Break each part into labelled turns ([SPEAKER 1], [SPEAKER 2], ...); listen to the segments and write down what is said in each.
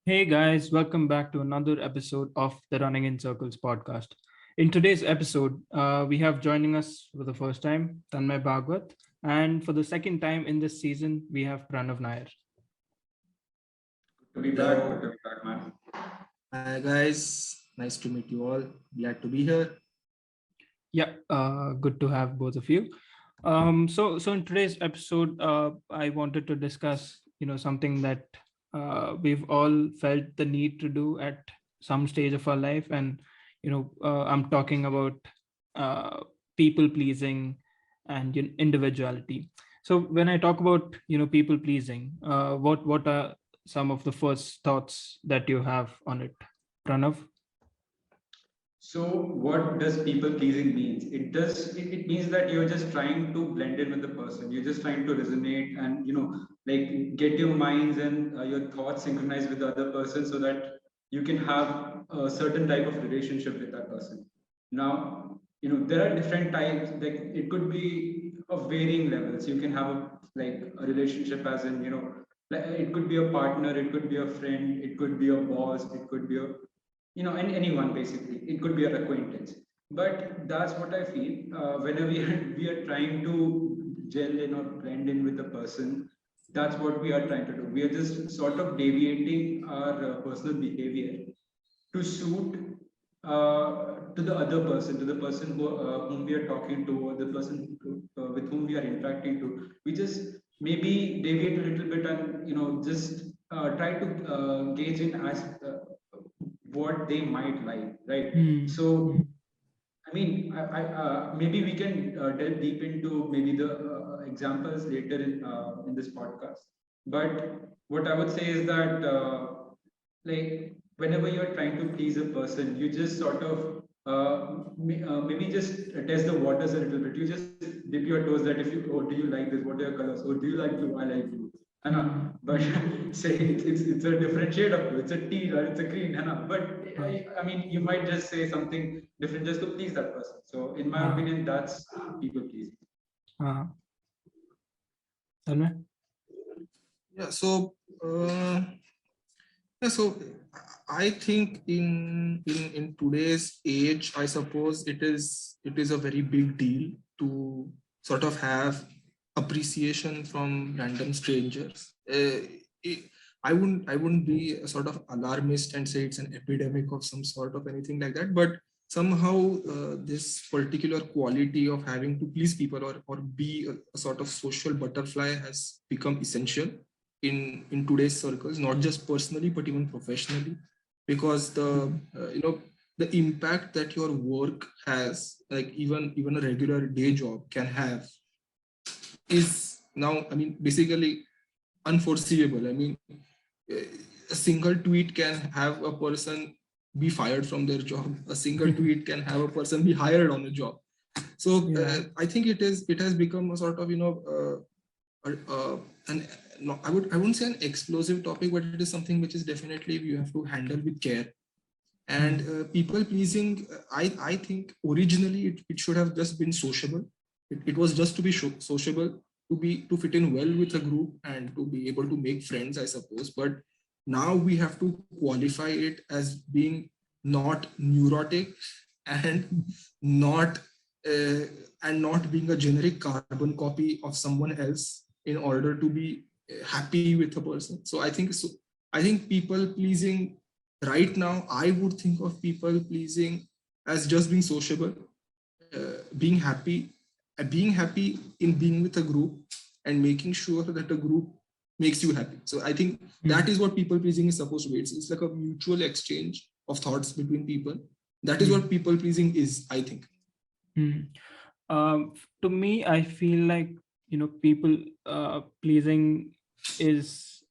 [SPEAKER 1] Hey guys, welcome back to another episode of the Running in Circles podcast. In today's episode, we have joining us for the first time Tanmay Bhagwat, and for the second time in this season, we have Pranav Nair.
[SPEAKER 2] To be back, good to be back, man.
[SPEAKER 3] Hi guys, nice to meet you all. Glad to be here.
[SPEAKER 1] Yeah, good to have both of you. So in today's episode, I wanted to discuss, something that we've all felt the need to do at some stage of our life, and I'm talking about uh, people pleasing and individuality. So when I talk about people pleasing, what are some of the first thoughts that you have on it, Pranav?
[SPEAKER 2] So, what does people pleasing means? It means that you're just trying to blend in with the person. You're just trying to resonate and like get your minds and your thoughts synchronized with the other person, so that you can have a certain type of relationship with that person. Now, there are different types. Like it could be of varying levels. You can have a relationship, as in like it could be a partner, it could be a friend, it could be a boss, it could be a and anyone, basically it could be an acquaintance. But that's what I feel, whenever we are trying to gel in or blend in with the person. That's what we are trying to do. We are just sort of deviating our personal behavior to suit to the other person, to the person whom we are talking to, or the person with whom we are interacting to. We just maybe deviate a little bit and just try to gauge in as what they might like, right?
[SPEAKER 1] Hmm.
[SPEAKER 2] So I mean, maybe we can delve deep into maybe the examples later in this podcast. But what I would say is that, like, whenever you're trying to please a person, you just sort of maybe just test the waters a little bit. You just dip your toes that if you, oh, do you like this? What are your colors? Oh, do you like blue? I like blue.
[SPEAKER 1] Hmm.
[SPEAKER 2] But say it's a different shade of blue. It's a teal or it's a green. But
[SPEAKER 1] Uh,
[SPEAKER 2] I mean, you might just say something different just to please that person. So, in my
[SPEAKER 1] uh,
[SPEAKER 2] opinion, that's people pleasing.
[SPEAKER 1] uh, Tanmay?
[SPEAKER 3] Yeah, so uh, so I think in today's age, I suppose it is a very big deal to sort of have appreciation from random strangers. It- I wouldn't be a sort of alarmist and say it's an epidemic of some sort of anything like that, but somehow this particular quality of having to please people or be a sort of social butterfly has become essential in today's circles, not just personally but even professionally, because
[SPEAKER 1] Hmm.
[SPEAKER 3] the impact that your work has, like even a regular day job can have, is now, I mean, basically unforeseeable. I mean, a single tweet can have a person be fired from their job. A single tweet can have a person be hired on a job. So
[SPEAKER 1] Yeah.
[SPEAKER 3] I think it has become a sort of an no, I wouldn't say an explosive topic, but it is something which is definitely you have to handle with care. And
[SPEAKER 1] Hmm.
[SPEAKER 3] people pleasing, I think originally it should have just been sociable. It was just to be sociable, to fit in well with a group and to be able to make friends, I suppose. But now we have to qualify it as being not neurotic and not uh, not being a generic carbon copy of someone else in order to be happy with a person. So I think people pleasing right now, I would think of people pleasing as just being sociable, being happy in being with a group, and making sure that a group makes you happy. So I think that
[SPEAKER 1] Hmm.
[SPEAKER 3] is what people pleasing is supposed to be. It's like a mutual exchange of thoughts between people. That is what
[SPEAKER 1] Hmm.
[SPEAKER 3] people pleasing is, I think.
[SPEAKER 1] Hmm. To me, I feel like people pleasing is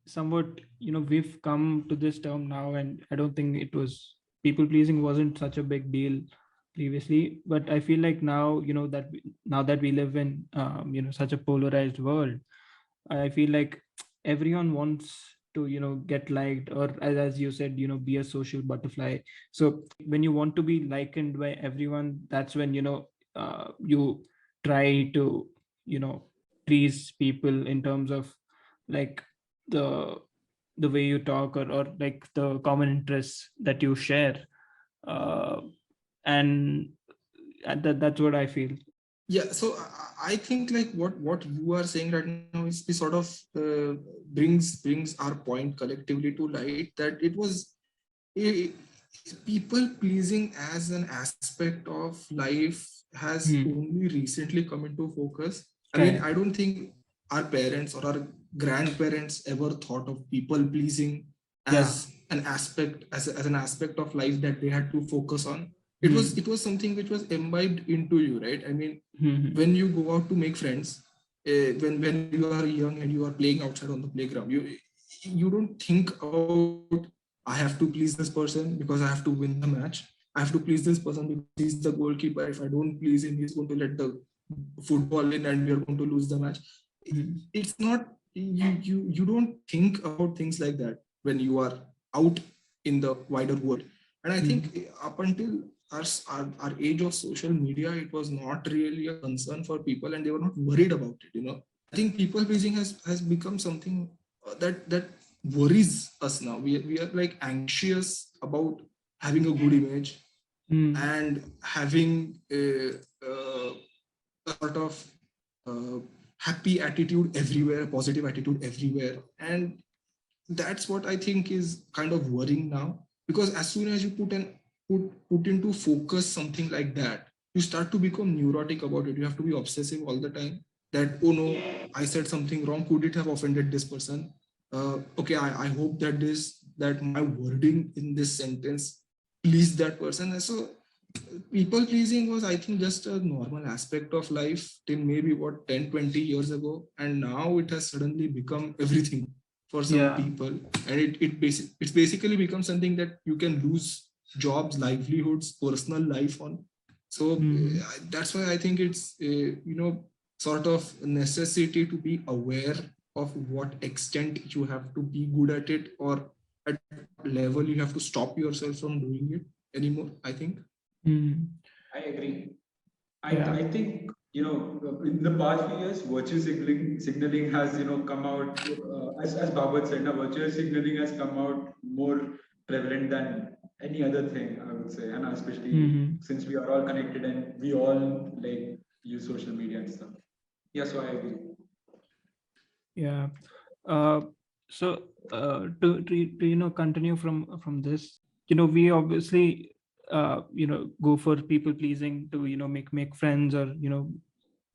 [SPEAKER 1] somewhat, we've come to this term now, and I don't think it was people pleasing wasn't such a big deal previously, but I feel like now, now that we live in such a polarized world, I feel like everyone wants to get liked, or as you said, be a social butterfly. So when you want to be likened by everyone, that's when you try to you know please people in terms of like the the way you talk, or like the common interests that you share. uh, and that's what I feel.
[SPEAKER 3] Yeah, so I think like what you are saying right now is sort of brings our point collectively to light, that it was a, people pleasing as an aspect of life has
[SPEAKER 1] Hmm.
[SPEAKER 3] only recently come into focus. I mean, I
[SPEAKER 1] Correct.
[SPEAKER 3] don't think our parents or our grandparents ever thought of people pleasing
[SPEAKER 1] Yeah.
[SPEAKER 3] as an aspect, as an aspect of life that they had to focus on.
[SPEAKER 1] Hmm.
[SPEAKER 3] It was something which was imbibed into you, right? I mean,
[SPEAKER 1] Hmm.
[SPEAKER 3] when you go out to make friends, when you are young and you are playing outside on the playground, you don't think about, I have to please this person because I have to win the match. I have to please this person because he's the goalkeeper. If I don't please him, he's going to let the football in and we are going to lose the match.
[SPEAKER 1] Hmm.
[SPEAKER 3] It's not, you don't think about things like that when you are out in the wider world. And I think
[SPEAKER 1] Hmm.
[SPEAKER 3] up until our age of social media, it was not really a concern for people and they were not worried about it, you know. I think people pleasing has become something that worries us now. We are like anxious about having a good image
[SPEAKER 1] Hmm.
[SPEAKER 3] and having a sort of uh, happy attitude everywhere, positive attitude everywhere. And that's what I think is kind of worrying now, because as soon as you put into focus something like that, you start to become neurotic about it. You have to be obsessive all the time, that, oh no, I said something wrong, could it have offended this person? Okay, I hope that that my wording in this sentence pleased that person. And so people pleasing was, I think, just a normal aspect of life till maybe what, 10-20 years ago, and now it has suddenly become everything for some
[SPEAKER 1] Yeah.
[SPEAKER 3] people. And it's basically become something that you can lose jobs, livelihoods, personal life on. So
[SPEAKER 1] Hmm.
[SPEAKER 3] that's why I think it's sort of a necessity to be aware of what extent you have to be good at it, or at what level you have to stop yourself from doing it anymore, I think.
[SPEAKER 1] Hmm.
[SPEAKER 2] I agree.
[SPEAKER 1] Yeah.
[SPEAKER 2] I think, in the past few years, virtue signaling has, come out, as Babat said, now virtue signaling has come out more prevalent than any other thing, I would say. And especially
[SPEAKER 1] Hmm.
[SPEAKER 2] since we are all connected and we all like use social media and stuff. Yeah, so I agree.
[SPEAKER 1] Yeah. uh, so to continue from this, we obviously go for people pleasing to make friends, or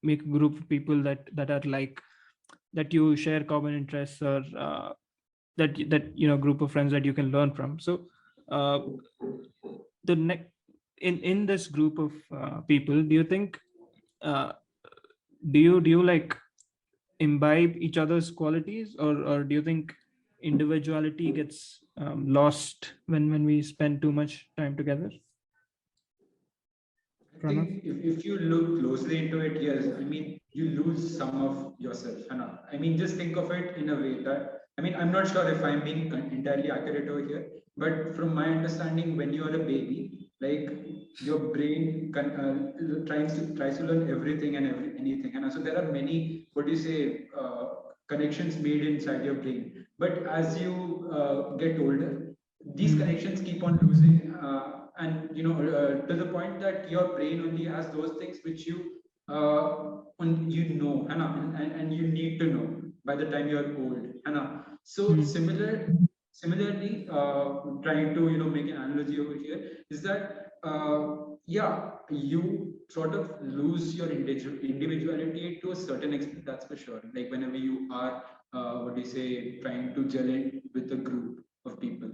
[SPEAKER 1] make a group of people that are like, that you share common interests, or that group of friends that you can learn from. So uh, the next, in this group of people, do you think, uh, do you like imbibe each other's qualities, or do you think individuality gets lost when we spend too much time together?
[SPEAKER 2] I
[SPEAKER 1] Pranav?
[SPEAKER 2] think if you look closely into it, yes, I mean, you lose some of yourself. I mean, just think of it in a way that, I mean, I'm not sure if I'm being entirely accurate over here, but from my understanding, when you are a baby, like your brain tries to learn everything and anything. And so there are many, what do you say, connections made inside your brain. But as you get older, these
[SPEAKER 1] Hmm.
[SPEAKER 2] connections keep on losing, and to the point that your brain only has those things which you know, and you need to know by the time you're old, so
[SPEAKER 1] Hmm.
[SPEAKER 2] similarly, trying to make an analogy over here is that, yeah, you sort of lose your individuality to a certain extent, that's for sure, like whenever you are, what do you say, trying to gel in with a group of people.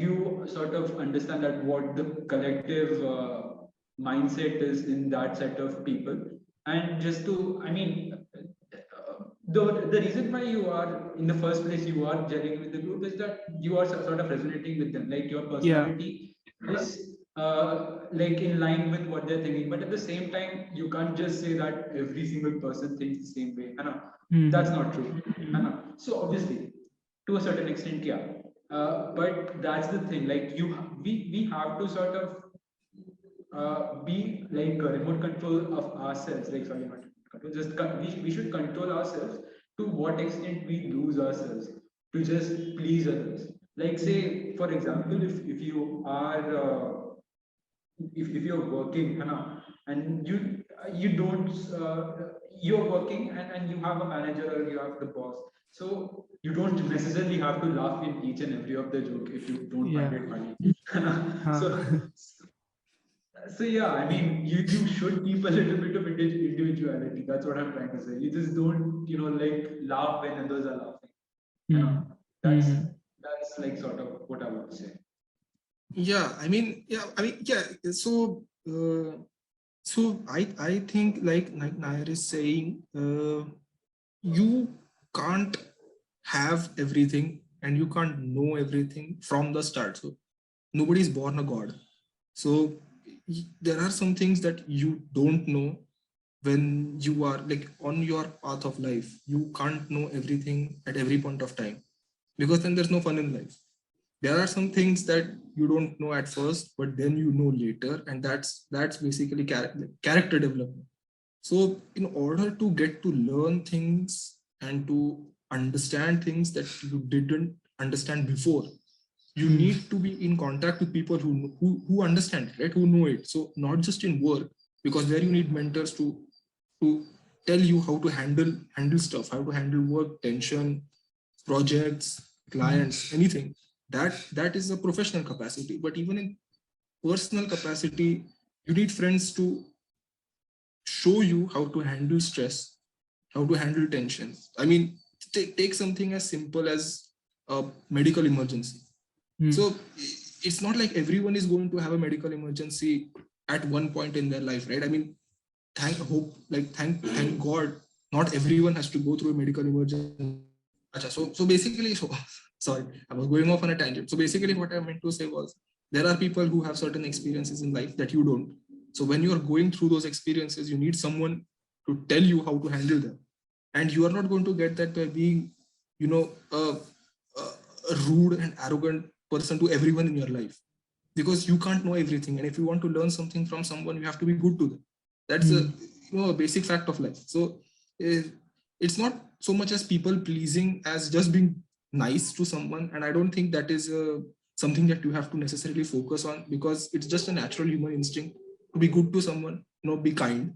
[SPEAKER 2] You sort of understand that what the collective mindset is in that set of people. And just to, I mean, the reason why you are in the first place, you are gelling with the group, is that you are sort of resonating with them, like your
[SPEAKER 1] Yeah.
[SPEAKER 2] personality is like in line with what they're thinking. But at the same time, you can't just say that every single person thinks the same way. That's
[SPEAKER 1] Hmm.
[SPEAKER 2] not true. So obviously, to a certain extent, yeah. But that's the thing. Like we have to sort of be like a remote control of ourselves. Like, sorry, not control. We should control ourselves to what extent we lose ourselves. to just please others. Like say, for example, if you are if you're working, है ना, and you don't you're working and you have a manager or you have the boss, so you don't necessarily have to laugh in each and every of the joke if you don't find
[SPEAKER 1] Yeah.
[SPEAKER 2] it funny.
[SPEAKER 1] Huh.
[SPEAKER 2] So yeah, I mean, you should keep a little bit of individuality. That's what I'm trying to say. You just don't, like laugh when others are laughing. You know,
[SPEAKER 1] Hmm.
[SPEAKER 2] that's
[SPEAKER 1] Hmm.
[SPEAKER 2] that's like sort of what I would say.
[SPEAKER 3] Yeah. So I think like Nair is saying, you can't have everything and you can't know everything from the start. So nobody is born a god. So there are some things that you don't know when you are like on your path of life. You can't know everything at every point of time, because then there's no fun in life. There are some things that you don't know at first, but then you know later, and that's basically character development. So in order to get to learn things and to understand things that you didn't understand before, you
[SPEAKER 1] Hmm.
[SPEAKER 3] need to be in contact with people who understand it, right? Who know it. So not just in work, because there you need mentors to tell you how to handle stuff, how to handle work, tension, projects,
[SPEAKER 1] Hmm.
[SPEAKER 3] clients, anything. That is a professional capacity. But even in personal capacity, you need friends to show you how to handle stress, how to handle tension. I mean, take something as simple as a medical emergency.
[SPEAKER 1] Hmm.
[SPEAKER 3] So it's not like everyone is going to have a medical emergency at one point in their life, right? I mean, thank God, not everyone has to go through a medical emergency. So basically, sorry, I was going off on a tangent. So basically, what I meant to say was there are people who have certain experiences in life that you don't. So when you are going through those experiences, you need someone to tell you how to handle them, and you are not going to get that by being, you know, a rude and arrogant person to everyone in your life, because you can't know everything, and if you want to learn something from someone, you have to be good to them. That's a,
[SPEAKER 1] Hmm.
[SPEAKER 3] a basic fact of life. So uh, it's not so much as people pleasing as just being nice to someone, and I don't think that is something that you have to necessarily focus on, because it's just a natural human instinct to be good to someone, be kind,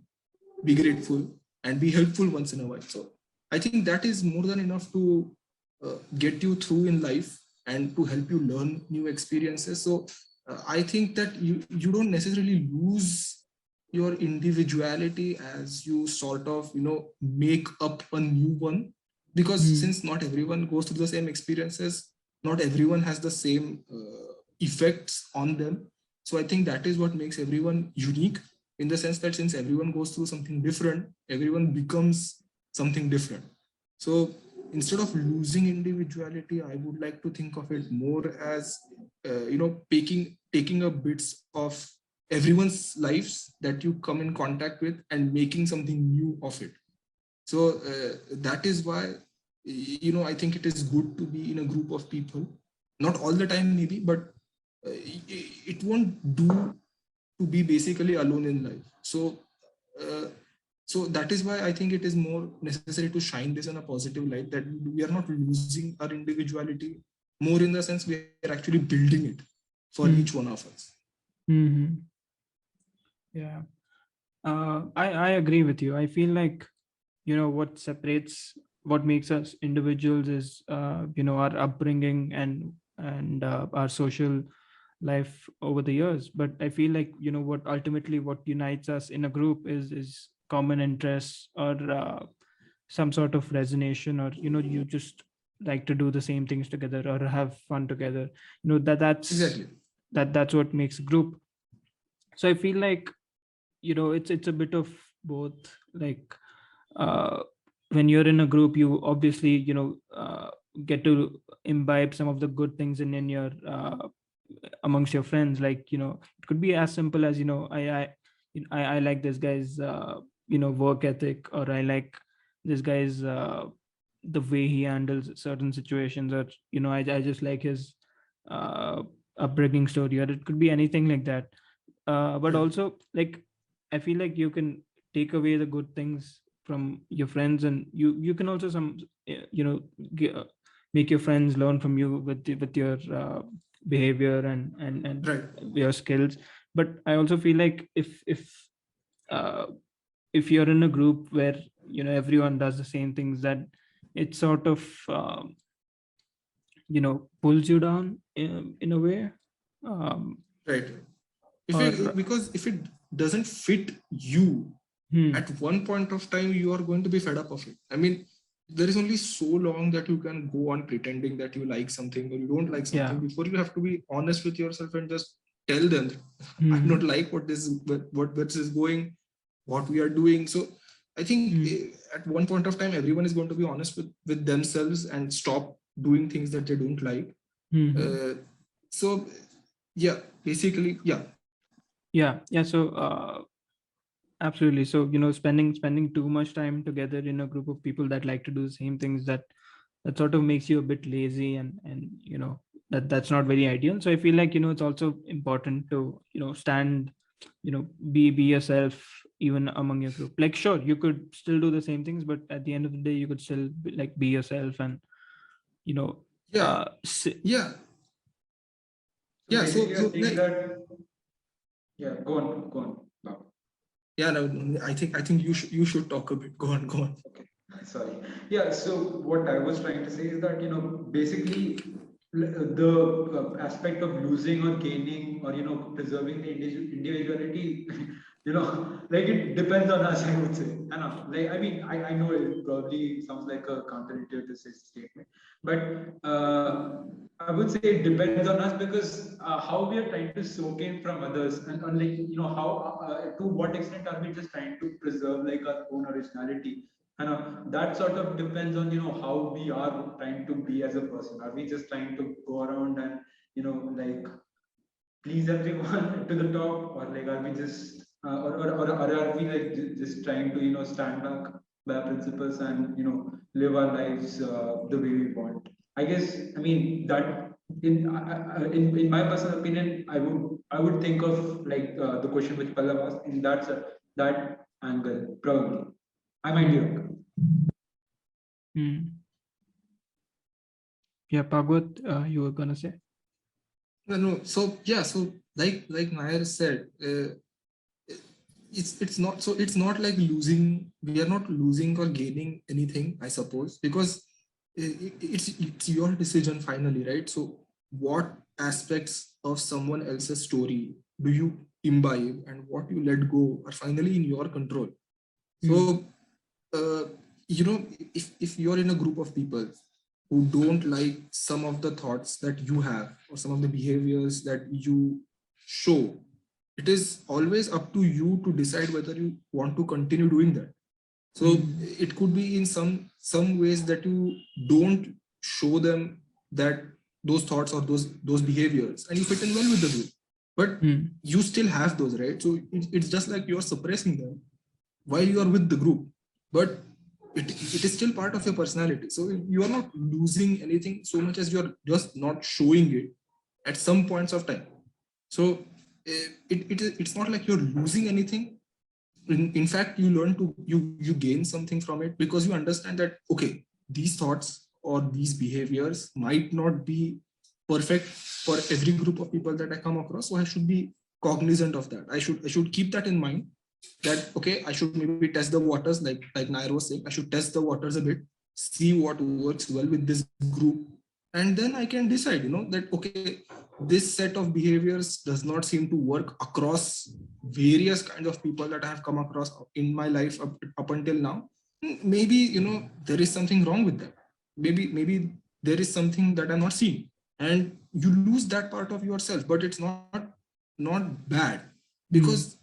[SPEAKER 3] be grateful, and be helpful once in a while. So I think that is more than enough to get you through in life and to help you learn new experiences. So I think that you don't necessarily lose your individuality as you sort of make up a new one, because
[SPEAKER 1] Hmm.
[SPEAKER 3] since not everyone goes through the same experiences, not everyone has the same effects on them. So I think that is what makes everyone unique, in the sense that since everyone goes through something different, everyone becomes something different. So instead of losing individuality, I would like to think of it more as taking a bits of everyone's lives that you come in contact with and making something new of it. So that is why I think it is good to be in a group of people, not all the time maybe, but it won't do to be basically alone in life. Uh, so that is why I think it is more necessary to shine this in a positive light, that we are not losing our individuality, more in the sense we are actually building it for each
[SPEAKER 1] Hmm.
[SPEAKER 3] one of us.
[SPEAKER 1] Hmm. Yeah. I agree with you. I feel like, what makes us individuals is, our upbringing and our social life over the years. But I feel like, what unites us in a group is common interests, or some sort of resonation, or you just like to do the same things together or have fun together.
[SPEAKER 3] Exactly.
[SPEAKER 1] That's what makes a group. So I feel like, it's a bit of both. Like, uh, when you're in a group, you obviously, get to imbibe some of the good things in your amongst your friends. Like, it could be as simple as, I like this guy's work ethic, or I like this guy's the way he handles certain situations, or I just like his uh upbringing story, or it could be anything like that. But
[SPEAKER 3] Correct.
[SPEAKER 1] also, like, I feel like you can take away the good things from your friends, and you can also some, uh, you know gi- uh, make your friends learn from you with your behavior and
[SPEAKER 3] Right.
[SPEAKER 1] your skills. But I also feel like uh, if you're in a group where everyone does the same things, that it sort of pulls you down in a way, um,
[SPEAKER 3] Right.
[SPEAKER 1] or
[SPEAKER 3] Because if it doesn't fit you, at one point of time, you are going to be fed up of it. I mean, there is only so long that you can go on pretending that you like something or you don't like something before you have to be honest with yourself and just tell them, I don't like what this is going, what we are doing. So I think at one point of time, everyone is going to be honest with themselves and stop doing things that they don't like. So yeah, basically,
[SPEAKER 1] yeah. So absolutely. So spending too much time together in a group of people that like to do the same things, that sort of makes you a bit lazy, and that's not very ideal. So I feel like it's also important to stand, be yourself even among your group. Like, sure, you could still do the same things, but at the end of the day, you could still be yourself, and
[SPEAKER 3] yeah, yeah.
[SPEAKER 2] So
[SPEAKER 3] Yeah,
[SPEAKER 2] basically, I
[SPEAKER 3] so
[SPEAKER 2] think
[SPEAKER 3] like,
[SPEAKER 2] that, yeah, go on. Baba.
[SPEAKER 3] yeah, no, I think you should talk a bit. Go on.
[SPEAKER 2] Okay, sorry. Yeah, so what I was trying to say is that, basically the aspect of losing or gaining or, preserving the individuality, like it depends on us, I would say. I know, like, I mean, I know it probably sounds like a counterintuitive statement, but I would say it depends on us because how we are trying to soak in from others, and like, how to what extent are we just trying to preserve like our own originality. And that sort of depends on how we are trying to be as a person. Are we just trying to go around and like please everyone to the top, or like are we just or are we like just trying to stand back by our principles and live our lives the way we want. I guess, I mean, that in my personal opinion, I would think of like the question which Pallav asked in that angle probably. I might be wrong.
[SPEAKER 1] Yeah, Bhagwat, you were gonna say?
[SPEAKER 3] No. So yeah, so like Nair said, it's not like losing. We are not losing or gaining anything, I suppose, because it's your decision finally, right? So what aspects of someone else's story do you imbibe and what you let go are finally in your control. So uh, if you're in a group of people who don't like some of the thoughts that you have or some of the behaviors that you show, it is always up to you to decide whether you want to continue doing that. So it could be in some ways that you don't show them that those thoughts or those behaviors, and you fit in well with the group, but you still have those, right? So it's just like you're suppressing them while you are with the group, but it is still part of your personality. So you are not losing anything so much as you're just not showing it at some points of time. So it's not like you're losing anything. In fact, you learn to you gain something from it, because you understand that, okay, these thoughts or these behaviors might not be perfect for every group of people that I come across, so I should be cognizant of that. I should keep that in mind, that okay, I should maybe test the waters, like Nair was saying. I should test the waters a bit, see what works well with this group, and then I can decide, that okay, this set of behaviors does not seem to work across various kinds of people that I have come across in my life up until now. Maybe there is something wrong with that. Maybe there is something that I'm not seeing, and you lose that part of yourself. But it's not bad, because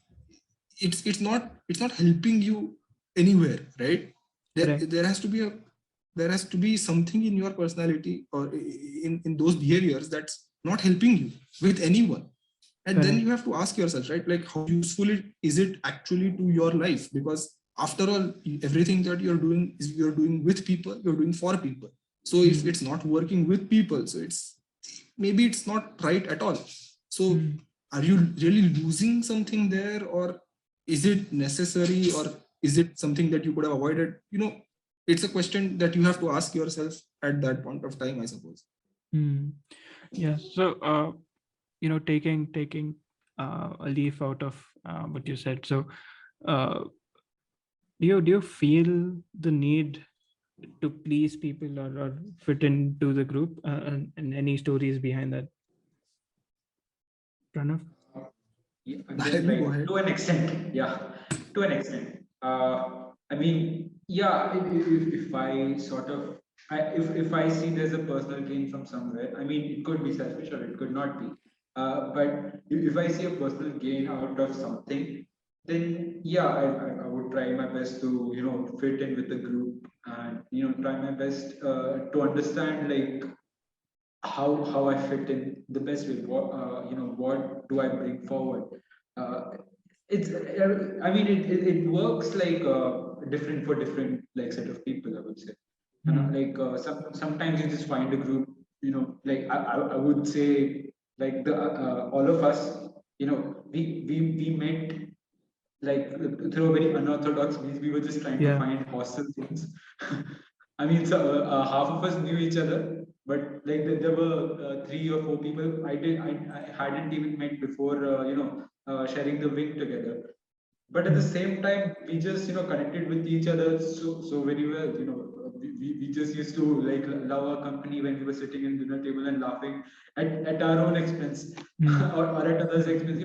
[SPEAKER 3] it's not helping you anywhere, right?
[SPEAKER 1] Correct.
[SPEAKER 3] There has to be something in your personality or in those behaviors that's not helping you with anyone. And then you have to ask yourself, right, like how useful is it actually to your life? Because after all, everything that you're doing with people, you're doing for people. So if it's not working with people, so maybe it's not right at all. So are you really losing something there, or is it necessary, or is it something that you could have avoided? It's a question that you have to ask yourself at that point of time, I suppose.
[SPEAKER 1] Yeah. So, taking a leaf out of what you said. So, uh, do you feel the need to please people or fit into the group? And any stories behind that, Pranav?
[SPEAKER 2] Yeah, I
[SPEAKER 3] Nair,
[SPEAKER 2] mean,
[SPEAKER 3] you go
[SPEAKER 2] like
[SPEAKER 3] ahead.
[SPEAKER 2] to an extent, yeah, to an extent. I mean, yeah, if I sort of, if I see there's a personal gain from somewhere, I mean, it could be selfish or it could not be. But if I see a personal gain out of something, then yeah, I would try my best to, fit in with the group and, try my best to understand like how I fit in the best way. What do I bring forward? Uh, I mean, it works like different for different like set of people. I would say, and sometimes you just find a group. Like I would say, like the all of us. We met like through a very unorthodox means. We were just trying to
[SPEAKER 1] Yeah.
[SPEAKER 2] find hostel rooms. I mean, so half of us knew each other, but like there were three or four people I hadn't even met before. Sharing the wing together. But at the same time, we just connected with each other so very well. We just used to like love our company when we were sitting in dinner table and laughing at our own expense or at others' expense.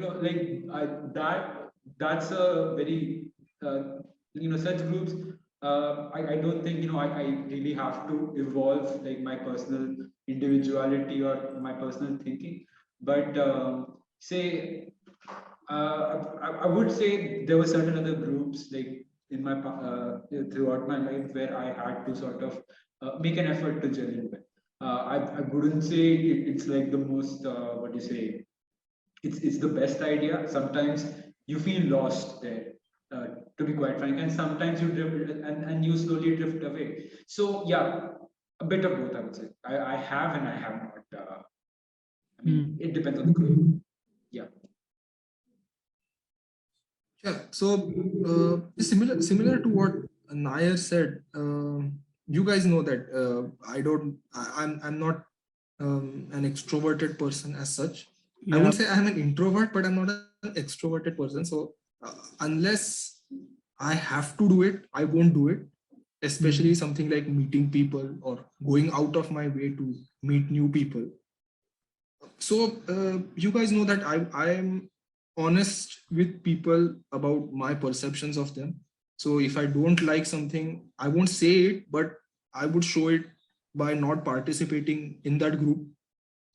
[SPEAKER 2] That's a very such groups. I don't think I really have to evolve like my personal individuality or my personal thinking, but say I would say there were certain other groups like in my throughout my life where I had to sort of make an effort to gel in with. I wouldn't say it's like the most what do you say, it's the best idea. Sometimes you feel lost there, uh, to be quite frank, and sometimes you drift and you slowly drift away. So yeah, a bit of both I would say. I have and I have not. I mean, it depends on the group. Yeah.
[SPEAKER 3] Yeah. So similar to what Nair said. You guys know that I'm not an extroverted person as such. I
[SPEAKER 1] Yeah.
[SPEAKER 3] won't say I'm an introvert, but I'm not an extroverted person. So unless I have to do it, I won't do it. Especially something like meeting people or going out of my way to meet new people. So you guys know that I am honest with people about my perceptions of them. So if I don't like something, I won't say it, but I would show it by not participating in that group.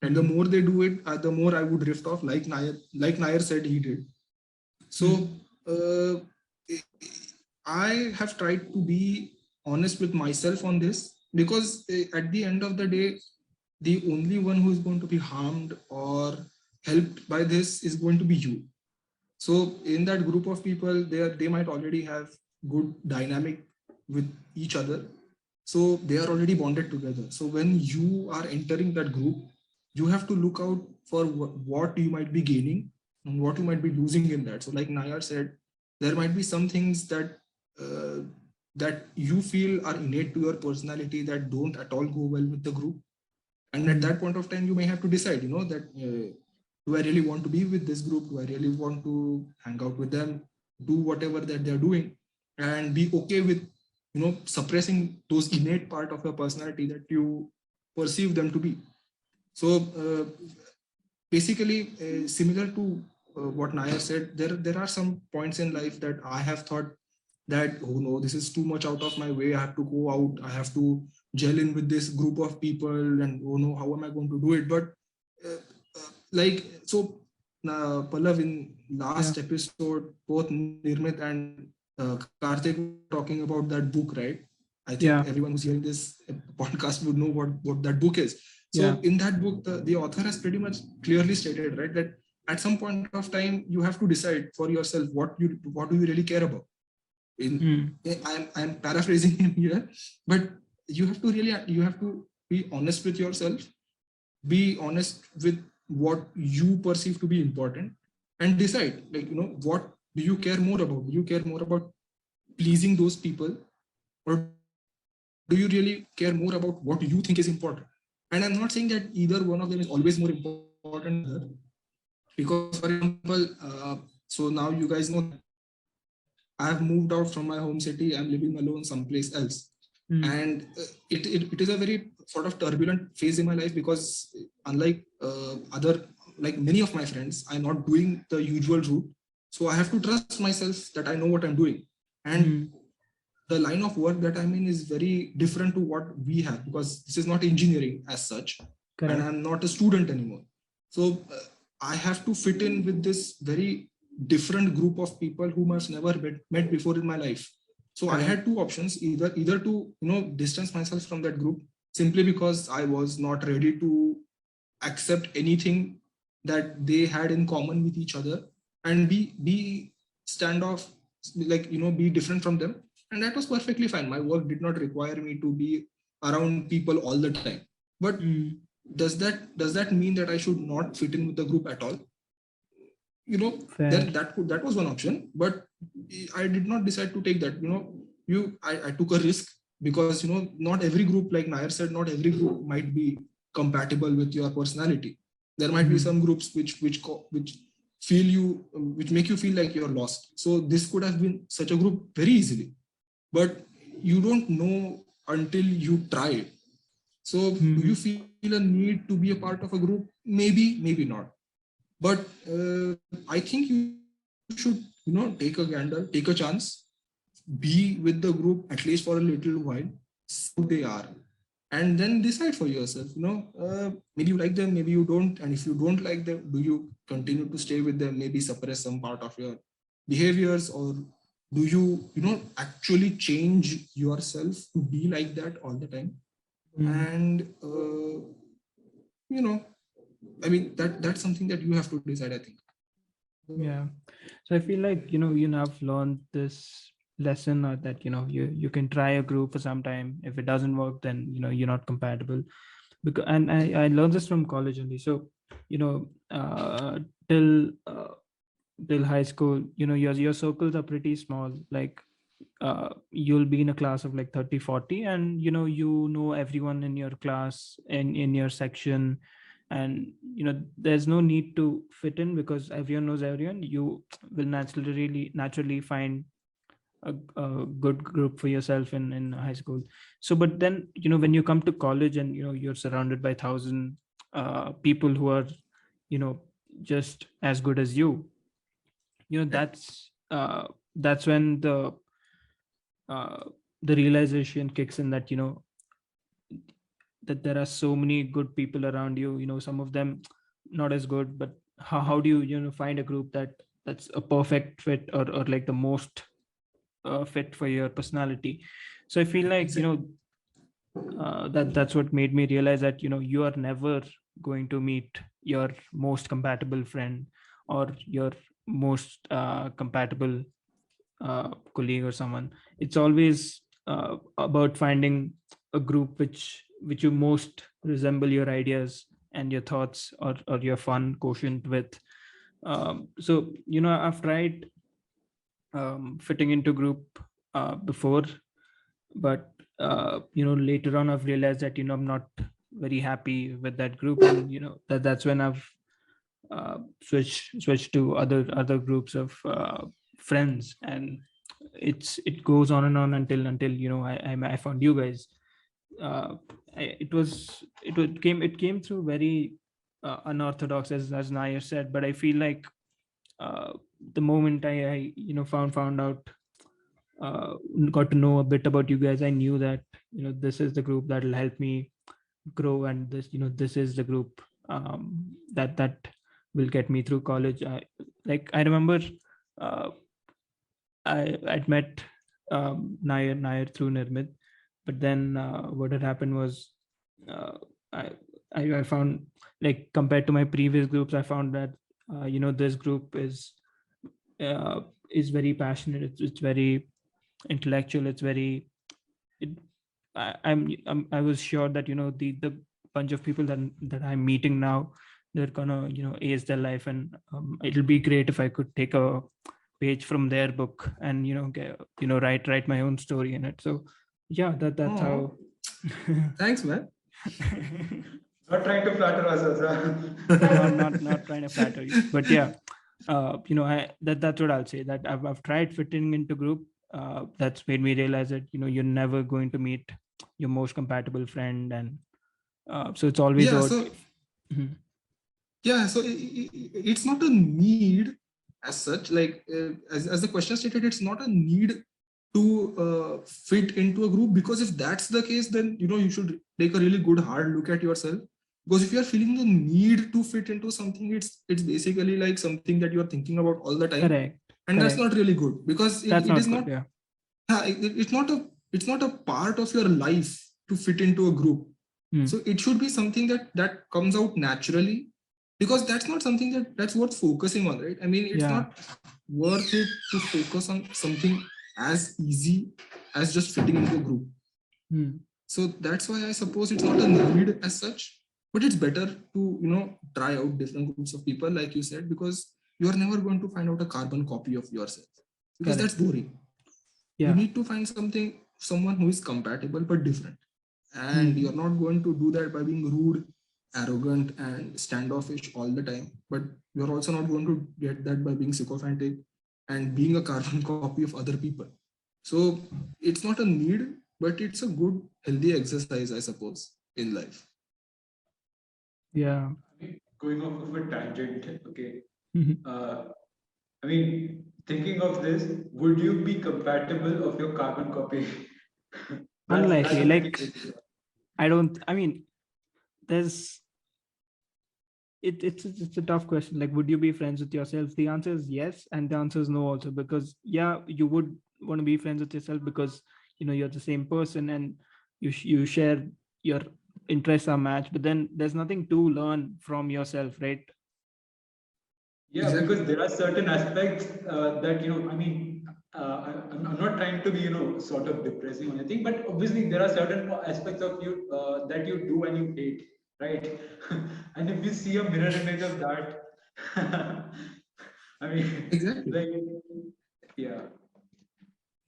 [SPEAKER 3] And the more they do it, the more I would drift off, like Nair said he did. So uh, I have tried to be honest with myself on this, because at the end of the day, the only one who is going to be harmed or helped by this is going to be you. So in that group of people, they might already have good dynamic with each other. So they are already bonded together. So when you are entering that group, you have to look out for what you might be gaining and what you might be losing in that. So like Nayar said, there might be some things uh, that you feel are innate to your personality that don't at all go well with the group. And at that point of time, you may have to decide, that do I really want to be with this group? Do I really want to hang out with them? Do whatever that they're doing, and be okay with, suppressing those innate part of your personality that you perceive them to be. So basically, similar to what Nair said, there are some points in life that I have thought that, oh no, this is too much out of my way. I have to go out. I have to gel in with this group of people, and oh no, how am I going to do it? But like so, Pallav, in last episode, both Nirmit and Karthik were talking about that book, right? I think
[SPEAKER 1] Yeah.
[SPEAKER 3] everyone who's hearing this podcast would know what that book is.
[SPEAKER 1] Yeah.
[SPEAKER 3] So in that book, the author has pretty much clearly stated, right, that at some point of time you have to decide for yourself what do you really care about. I'm paraphrasing him here, but you have to be honest with yourself, be honest with what you perceive to be important, and decide, like, what do you care more about? Do you care more about pleasing those people, or do you care more about do you really care more about what you think is important? And I'm not saying that either one of them is always more important than the other, because for example, so now you guys know that I have moved out from my home city. I'm living alone someplace else. And it is a very sort of turbulent phase in my life, because unlike other, like many of my friends, I'm not doing the usual route. So I have to trust myself that I know what I'm doing. And the line of work that I'm in is very different to what we have, because this is not engineering as such.
[SPEAKER 1] Correct.
[SPEAKER 3] And I'm not a student anymore. So I have to fit in with this very different group of people whom I've never met before in my life. So I had two options: either to distance myself from that group simply because I was not ready to accept anything that they had in common with each other, and be standoff, like be different from them. And that was perfectly fine. My work did not require me to be around people all the time. But does that mean that I should not fit in with the group at all? Then that was one option, but I did not decide to take that. I took a risk, because not every group, like Nair said, not every group might be compatible with your personality. There might be some groups which feel you, which make you feel like you're lost. So this could have been such a group very easily, but you don't know until you try. So do you feel a need to be a part of a group? Maybe not. But I think you should take a gander, take a chance, be with the group at least for a little while, see how they are, and then decide for yourself. Maybe you like them, maybe you don't. And if you don't like them, do you continue to stay with them, maybe suppress some part of your behaviors, or do you actually change yourself to be like that all the time? And I mean, that's something that you have to decide, I think.
[SPEAKER 1] Yeah. So I feel like, you now have learned this lesson, or that, you can try a group for some time. If it doesn't work, then, you're not compatible. And I learned this from college only. So, till high school, your circles are pretty small. Like, you'll be in a class of like 30, 40, and everyone in your class and in your section. And there's no need to fit in, because everyone knows everyone. You will naturally find a good group for yourself in high school. So but then, when you come to college, and you're surrounded by 1,000 people who are just as good as you, that's when uh, the realization kicks in, that that there are so many good people around you. Some of them not as good, but how do you find a group that's a perfect fit, or like the most fit for your personality? So I feel like that's what made me realize that you are never going to meet your most compatible friend, or your most compatible colleague or someone. It's always about finding a group which you most resemble your ideas and your thoughts, or your fun quotient with. So I've tried fitting into group before, but later on I've realized that I'm not very happy with that group, and that's when I've switched to other groups of friends. And it goes on and on until I found you guys. It came through very unorthodox, as Nair said, but I feel like the moment I found out, uh, got to know a bit about you guys, I knew that this is the group that will help me grow, and this is the group that will get me through college. I remember uh, I'd met Nair through Nirmit, but then what had happened was, uh, I, I found, like, compared to my previous groups, I found that this group uh, is very passionate. It's very intellectual. It's very it. I was sure that the bunch of people that I'm meeting now, they're gonna ace their life, and it'll be great if I could take a page from their book and write my own story in it. So Yeah, that's
[SPEAKER 3] Oh,
[SPEAKER 1] how.
[SPEAKER 3] thanks, man.
[SPEAKER 2] Not trying to flatter ourselves.
[SPEAKER 1] Not trying to flatter you, but yeah, I that's what I'll say. That I've tried fitting into group. That's made me realize that you're never going to meet your most compatible friend, and so it's always
[SPEAKER 3] Yeah,
[SPEAKER 1] about.
[SPEAKER 3] so
[SPEAKER 1] Mhm.
[SPEAKER 3] yeah, so it's not a need as such. Like as the question stated, it's not a need to fit into a group, because if that's the case, then you should take a really good hard look at yourself. Because if you are feeling the need to fit into something, it's basically like something that you are thinking about all the time,
[SPEAKER 1] Correct,
[SPEAKER 3] and that's
[SPEAKER 1] correct.
[SPEAKER 3] not really good, because
[SPEAKER 1] That's
[SPEAKER 3] it
[SPEAKER 1] not
[SPEAKER 3] is
[SPEAKER 1] good.
[SPEAKER 3] not.
[SPEAKER 1] Yeah.
[SPEAKER 3] Yeah, it's not a part of your life to fit into a group.
[SPEAKER 1] Hmm.
[SPEAKER 3] So it should be something that comes out naturally, because that's not something that's worth focusing on, right? I mean, it's
[SPEAKER 1] Yeah.
[SPEAKER 3] not worth it to focus on something as easy as just fitting into a group.
[SPEAKER 1] Hmm.
[SPEAKER 3] So that's why I suppose it's not a need as such, but it's better to try out different groups of people, like you said, because you are never going to find out a carbon copy of yourself, because that's
[SPEAKER 1] Correct.
[SPEAKER 3] boring. You
[SPEAKER 1] Yeah.
[SPEAKER 3] need to find someone who is compatible but different, and
[SPEAKER 1] Hmm.
[SPEAKER 3] you're not going to do that by being rude, arrogant, and standoffish all the time, but you're also not going to get that by being sycophantic and being a carbon copy of other people. So it's not a need, but it's a good healthy exercise, I suppose, in life.
[SPEAKER 1] Yeah.
[SPEAKER 2] Going off of a tangent, okay.
[SPEAKER 1] Mhm.
[SPEAKER 2] Uh, I mean, thinking of this, would you be compatible of your carbon copy? That's
[SPEAKER 1] Unlikely.
[SPEAKER 2] a tricky
[SPEAKER 1] Like,
[SPEAKER 2] question.
[SPEAKER 1] I don't. I mean, there's it's a tough question. Like, would you be friends with yourself? The answer is yes, and the answer is no also, because yeah, you would want to be friends with yourself because you're the same person, and you share your interests are matched, but then there's nothing to learn from yourself, right?
[SPEAKER 2] Yeah,
[SPEAKER 3] Exactly.
[SPEAKER 2] because there are certain aspects that, I mean, I'm not trying to be, sort of depressing or anything, but obviously there are certain aspects of you that you do and you hate, right? And if you see a mirror image of that, I mean,
[SPEAKER 3] Exactly.
[SPEAKER 2] like, yeah.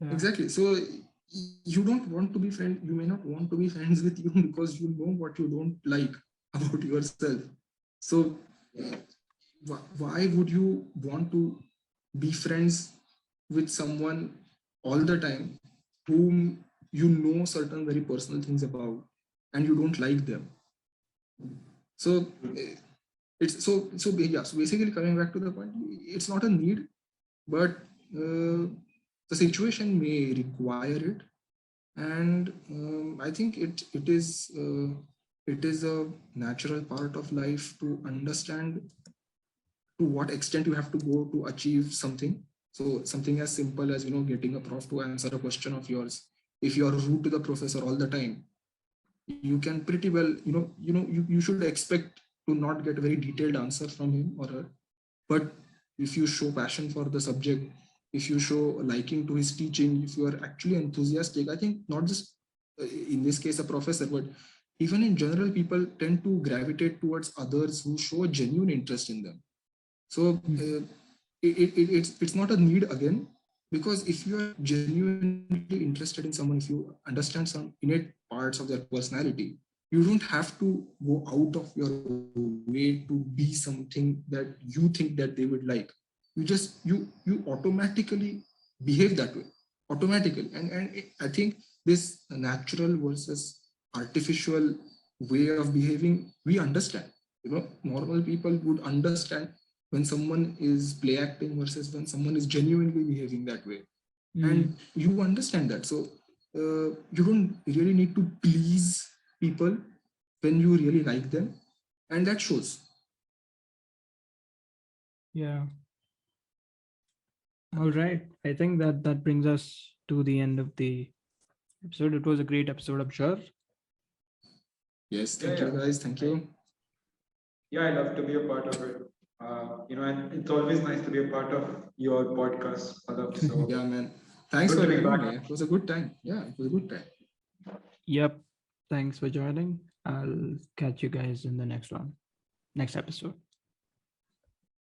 [SPEAKER 1] Yeah.
[SPEAKER 3] Exactly. So you don't want to be friend. You may not want to be friends with you because you know what you don't like about yourself. So why would you want to be friends with someone all the time whom you know certain very personal things about and you don't like them? So yeah. So basically, coming back to the point, it's not a need, but the situation may require it, and I think it is a natural part of life to understand to what extent you have to go to achieve something. So something as simple as getting a prof to answer a question of yours. If you are rude to the professor all the time, you can pretty well you should expect to not get a very detailed answer from him or her. But if you show passion for the subject, if you show liking to his teaching, if you are actually enthusiastic, I think not just in this case a professor, but even in general, people tend to gravitate towards others who show a genuine interest in them. So
[SPEAKER 1] Hmm.
[SPEAKER 3] it's not a need again, because if you are genuinely interested in someone, if you understand some innate parts of their personality, you don't have to go out of your way to be something that you think that they would like. You automatically behave that way, automatically. And I think this natural versus artificial way of behaving, we understand. Normal people would understand when someone is play acting versus when someone is genuinely behaving that way, and
[SPEAKER 1] Hmm.
[SPEAKER 3] you understand that. So you don't really need to please people when you really like them, and that shows.
[SPEAKER 1] Yeah. All right. I think that brings us to the end of the episode. It was a great episode, I'm sure.
[SPEAKER 3] Yes,
[SPEAKER 2] Yeah,
[SPEAKER 3] thank you
[SPEAKER 2] yeah.
[SPEAKER 3] guys, thank
[SPEAKER 2] I,
[SPEAKER 3] you.
[SPEAKER 2] yeah, I love to be a part of it. And it's always nice to be a part of your podcast, Madhav.
[SPEAKER 3] Yeah,
[SPEAKER 2] So
[SPEAKER 3] man, thanks
[SPEAKER 2] good
[SPEAKER 3] for
[SPEAKER 2] to be
[SPEAKER 3] having
[SPEAKER 2] back.
[SPEAKER 3] me. It was a good time. Yeah, it was a good time.
[SPEAKER 1] Yep. Thanks for joining. I'll catch you guys in the next one, next episode.